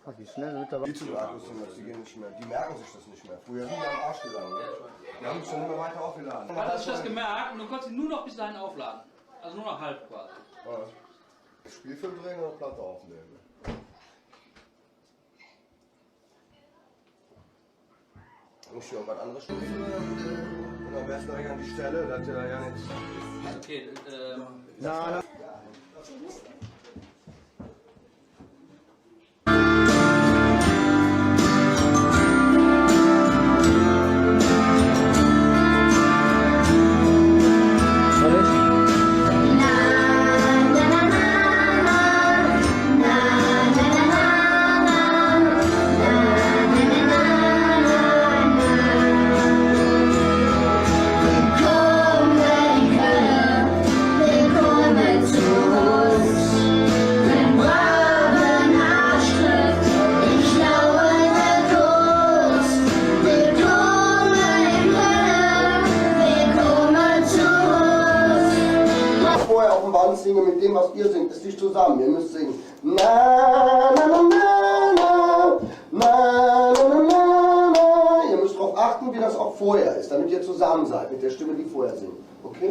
Ach, die schnell mit dabei. Die Akkus sind das, die gehen nicht mehr. Die merken sich das nicht mehr. Früher sind die am Arsch gegangen. Ne? Die haben sich dann immer weiter aufgeladen. Hast du das gemerkt? Und du konntest ihn nur noch bis dahin aufladen. Also nur noch halb quasi. Ja. Spielfilm drehen oder Platte aufnehmen. Muss ja was anderes spielen. Und dann wärst du direkt an die Stelle, dass der ja nicht. Okay, Na, Vorher auf dem Band singen mit dem, was ihr singt, ist nicht zusammen. Ihr müsst singen. Na, na, na, na, na, na, na, na, na, na. Ihr müsst darauf achten, wie das auch vorher ist, damit ihr zusammen seid mit der Stimme, die vorher singt. Okay?